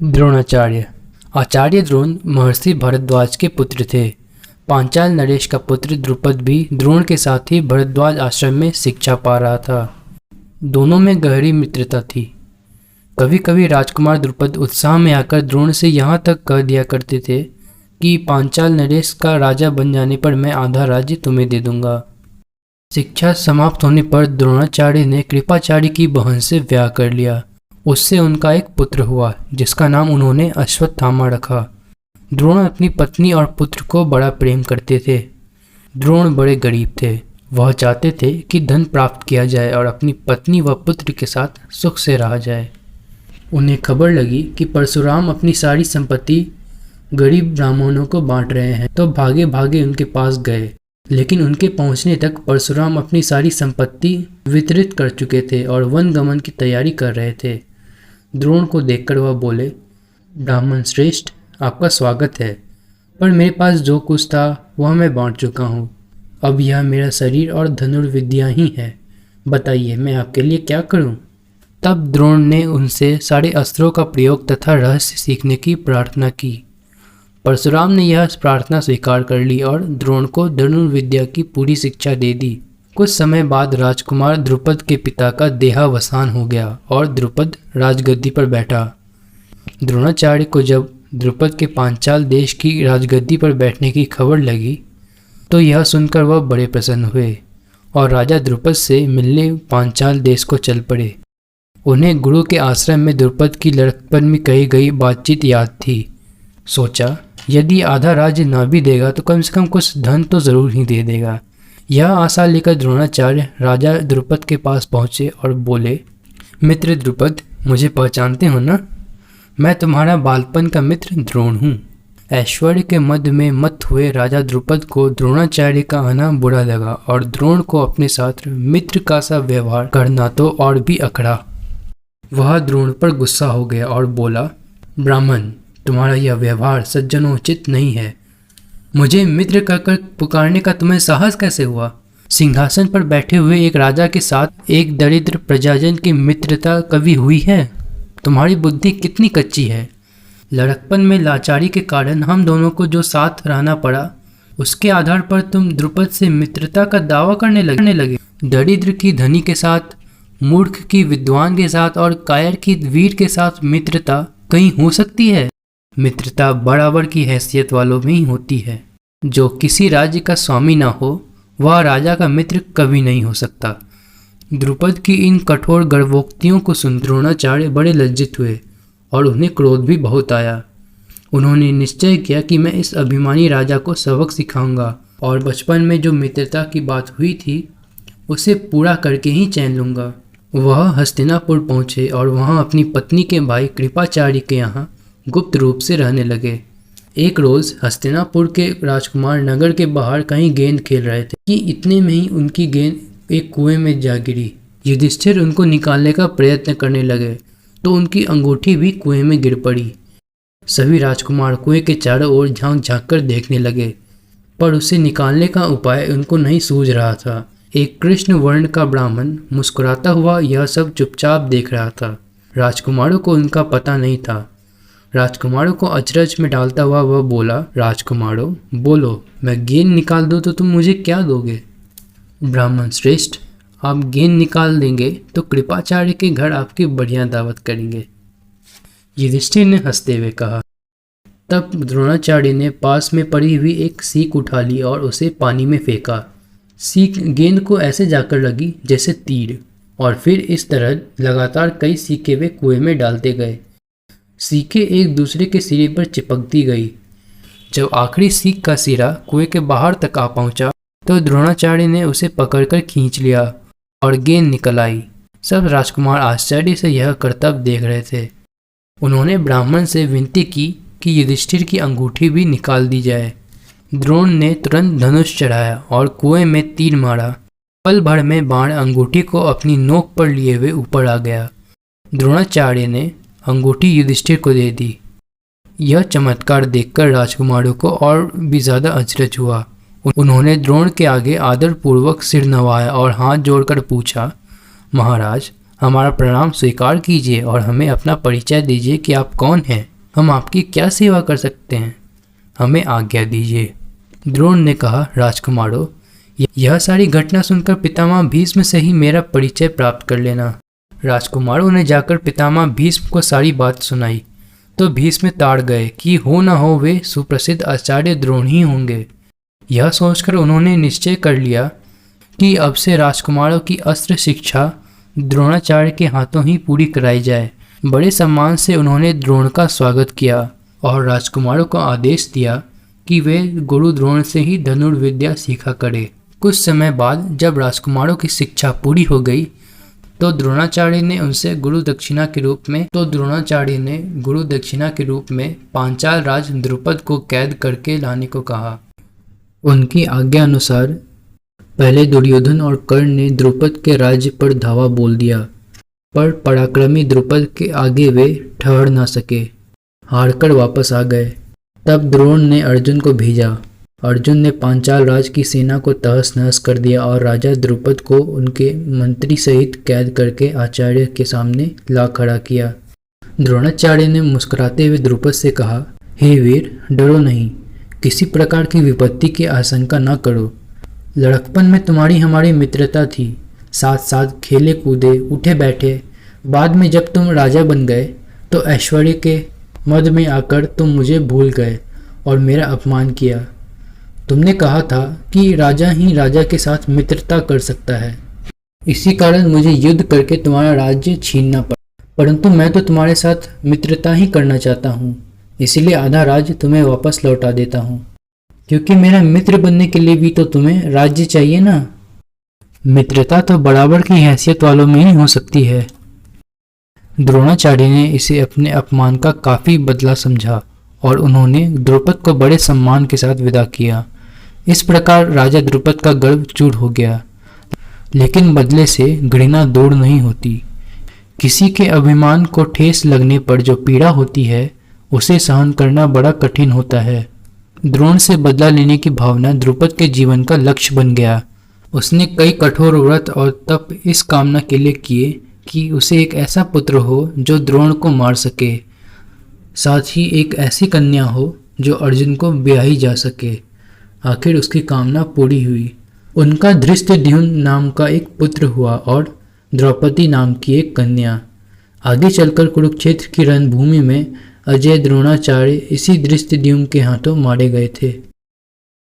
द्रोणाचार्य। आचार्य द्रोण महर्षि भरद्वाज के पुत्र थे। पांचाल नरेश का पुत्र द्रुपद भी द्रोण के साथ ही भरद्वाज आश्रम में शिक्षा पा रहा था। दोनों में गहरी मित्रता थी। कभी कभी राजकुमार द्रुपद उत्साह में आकर द्रोण से यहाँ तक कह दिया करते थे कि पांचाल नरेश का राजा बन जाने पर मैं आधा राज्य तुम्हें दे दूंगा। शिक्षा समाप्त होने पर द्रोणाचार्य ने कृपाचार्य की बहन से ब्याह कर लिया। उससे उनका एक पुत्र हुआ जिसका नाम उन्होंने अश्वत्थामा रखा। द्रोण अपनी पत्नी और पुत्र को बड़ा प्रेम करते थे। द्रोण बड़े गरीब थे। वह चाहते थे कि धन प्राप्त किया जाए और अपनी पत्नी व पुत्र के साथ सुख से रहा जाए। उन्हें खबर लगी कि परशुराम अपनी सारी संपत्ति गरीब ब्राह्मणों को बांट रहे हैं, तो भागे भागे उनके पास गए। लेकिन उनके पहुंचने तक परशुराम अपनी सारी संपत्ति वितरित कर चुके थे और वन गमन की तैयारी कर रहे थे। द्रोण को देखकर वह बोले, ब्राह्मण श्रेष्ठ, आपका स्वागत है, पर मेरे पास जो कुछ था वह मैं बांट चुका हूँ। अब यह मेरा शरीर और धनुर्विद्या ही है। बताइए मैं आपके लिए क्या करूँ? तब द्रोण ने उनसे सारे अस्त्रों का प्रयोग तथा रहस्य सीखने की प्रार्थना की। परशुराम ने यह प्रार्थना स्वीकार कर ली और द्रोण को धनुर्विद्या की पूरी शिक्षा दे दी। कुछ समय बाद राजकुमार द्रुपद के पिता का देहावसान हो गया और द्रुपद राजगद्दी पर बैठा। द्रोणाचार्य को जब द्रुपद के पांचाल देश की राजगद्दी पर बैठने की खबर लगी तो यह सुनकर वह बड़े प्रसन्न हुए और राजा द्रुपद से मिलने पांचाल देश को चल पड़े। उन्हें गुरु के आश्रम में द्रुपद की लड़कपन में कही गई बातचीत याद थी। सोचा, यदि आधा राज्य ना भी देगा तो कम से कम कुछ धन तो जरूर ही दे देगा। यह आशा लेकर द्रोणाचार्य राजा द्रुपद के पास पहुंचे और बोले, मित्र द्रुपद, मुझे पहचानते हो ना? मैं तुम्हारा बालपन का मित्र द्रोण हूँ। ऐश्वर्य के मध्य में मत हुए राजा द्रुपद को द्रोणाचार्य का आना बुरा लगा और द्रोण को अपने साथ मित्र का सा व्यवहार करना तो और भी अखड़ा। वह द्रोण पर गुस्सा हो गया और बोला, ब्राह्मण, तुम्हारा यह व्यवहार सज्जनोचित नहीं है। मुझे मित्र कहकर पुकारने का तुम्हें साहस कैसे हुआ? सिंहासन पर बैठे हुए एक राजा के साथ एक दरिद्र प्रजाजन की मित्रता कभी हुई है? तुम्हारी बुद्धि कितनी कच्ची है। लड़कपन में लाचारी के कारण हम दोनों को जो साथ रहना पड़ा, उसके आधार पर तुम द्रुपद से मित्रता का दावा करने लगे। दरिद्र की धनी के साथ, मूर्ख की विद्वान के साथ और कायर की वीर के साथ मित्रता कहीं हो सकती है? मित्रता बराबर की हैसियत वालों में ही होती है। जो किसी राज्य का स्वामी ना हो वह राजा का मित्र कभी नहीं हो सकता। द्रुपद की इन कठोर गर्भोक्तियों को सुन द्रोणाचार्य बड़े लज्जित हुए और उन्हें क्रोध भी बहुत आया। उन्होंने निश्चय किया कि मैं इस अभिमानी राजा को सबक सिखाऊंगा और बचपन में जो मित्रता की बात हुई थी उसे पूरा करके ही चैन लूँगा। वह हस्तिनापुर पहुँचे और वहाँ अपनी पत्नी के भाई कृपाचार्य के यहाँ गुप्त रूप से रहने लगे। एक रोज हस्तिनापुर के राजकुमार नगर के बाहर कहीं गेंद खेल रहे थे कि इतने में ही उनकी गेंद एक कुएं में जा गिरी। युधिष्ठिर उनको निकालने का प्रयत्न करने लगे तो उनकी अंगूठी भी कुएं में गिर पड़ी। सभी राजकुमार कुएं के चारों ओर झांक झांक कर देखने लगे, पर उसे निकालने का उपाय उनको नहीं सूझ रहा था। एक कृष्ण वर्ण का ब्राह्मण मुस्कुराता हुआ यह सब चुपचाप देख रहा था। राजकुमारों को उनका पता नहीं था। राजकुमारों को अचरज में डालता हुआ वह बोला, राजकुमारों बोलो, मैं गेंद निकाल दूँ तो तुम मुझे क्या दोगे? ब्राह्मण श्रेष्ठ, आप गेंद निकाल देंगे तो कृपाचार्य के घर आपकी बढ़िया दावत करेंगे। युधिष्ठिर ने हंसते हुए कहा। तब द्रोणाचार्य ने पास में पड़ी हुई एक सीख उठा ली और उसे पानी में फेंका। सीख गेंद को ऐसे जाकर लगी जैसे तीर, और फिर इस तरह लगातार कई सीखें वे कुएं में डालते गए। सीखें एक दूसरे के सिरे पर चिपकती गई। जब आखिरी सीख का सिरा कुएं के बाहर तक आ पहुंचा तो द्रोणाचार्य ने उसे पकड़कर खींच लिया और गेंद निकल आई। सब राजकुमार आश्चर्य से यह करतब देख रहे थे। उन्होंने ब्राह्मण से विनती की कि युधिष्ठिर की अंगूठी भी निकाल दी जाए। द्रोण ने तुरंत धनुष चढ़ाया और कुएं में तीर मारा। पल भर में बाण अंगूठी को अपनी नोक पर लिए हुए ऊपर आ गया। द्रोणाचार्य ने अंगूठी युधिष्ठिर को दे दी। यह चमत्कार देखकर राजकुमारों को और भी ज्यादा अचरज हुआ। उन्होंने द्रोण के आगे आदरपूर्वक सिर नवाया और हाथ जोड़कर पूछा, महाराज, हमारा प्रणाम स्वीकार कीजिए और हमें अपना परिचय दीजिए कि आप कौन हैं। हम आपकी क्या सेवा कर सकते हैं? हमें आज्ञा दीजिए। द्रोण ने कहा, राजकुमारों, यह सारी घटना सुनकर पितामह भीष्म से ही मेरा परिचय प्राप्त कर लेना। राजकुमारों ने जाकर पितामह भीष्म को सारी बात सुनाई तो भीष्म ताड़ गए कि हो न हो वे सुप्रसिद्ध आचार्य द्रोण ही होंगे। यह सोचकर उन्होंने निश्चय कर लिया कि अब से राजकुमारों की अस्त्र शिक्षा द्रोणाचार्य के हाथों ही पूरी कराई जाए। बड़े सम्मान से उन्होंने द्रोण का स्वागत किया और राजकुमारों को आदेश दिया कि वे गुरु द्रोण से ही धनुर्विद्या सीखा करें। कुछ समय बाद जब राजकुमारों की शिक्षा पूरी हो गई तो द्रोणाचार्य ने उनसे गुरु दक्षिणा के रूप में पांचाल राज द्रुपद को कैद करके लाने को कहा। उनकी आज्ञा अनुसार पहले दुर्योधन और कर्ण ने द्रुपद के राज्य पर धावा बोल दिया, पर पराक्रमी द्रुपद के आगे वे ठहर न सके, हारकर वापस आ गए। तब द्रोण ने अर्जुन को भेजा। अर्जुन ने पांचाल राज की सेना को तहस नहस कर दिया और राजा द्रुपद को उनके मंत्री सहित कैद करके आचार्य के सामने ला खड़ा किया। द्रोणाचार्य ने मुस्कुराते हुए द्रुपद से कहा, हे वीर, डरो नहीं, किसी प्रकार की विपत्ति की आशंका न करो। लड़कपन में तुम्हारी हमारी मित्रता थी, साथ साथ खेले कूदे, उठे बैठे। बाद में जब तुम राजा बन गए तो ऐश्वर्य के मद में आकर तुम मुझे भूल गए और मेरा अपमान किया। तुमने कहा था कि राजा ही राजा के साथ मित्रता कर सकता है, इसी कारण मुझे युद्ध करके तुम्हारा राज्य छीनना पड़ा। परंतु मैं तो तुम्हारे साथ मित्रता ही करना चाहता हूँ, इसलिए आधा राज्य तुम्हें वापस लौटा देता हूँ, क्योंकि मेरा मित्र बनने के लिए भी तो तुम्हें राज्य चाहिए ना। मित्रता तो बराबर की हैसियत वालों में ही हो सकती है। द्रोणाचार्य ने इसे अपने अपमान का काफी बदला समझा और उन्होंने द्रुपद को बड़े सम्मान के साथ विदा किया। इस प्रकार राजा द्रुपद का गर्व चूर हो गया, लेकिन बदले से घृणा दूर नहीं होती। किसी के अभिमान को ठेस लगने पर जो पीड़ा होती है उसे सहन करना बड़ा कठिन होता है। द्रोण से बदला लेने की भावना द्रुपद के जीवन का लक्ष्य बन गया। उसने कई कठोर व्रत और तप इस कामना के लिए किए कि उसे एक ऐसा पुत्र हो जो द्रोण को मार सके, साथ ही एक ऐसी कन्या हो जो अर्जुन को ब्याही जा सके। आखिर उसकी कामना पूरी हुई। उनका धृष्टद्युम्न नाम का एक पुत्र हुआ और द्रौपदी नाम की एक कन्या। आगे चलकर कुरुक्षेत्र की रणभूमि में अजय द्रोणाचार्य इसी धृष्टद्युम्न के हाथों मारे गए थे।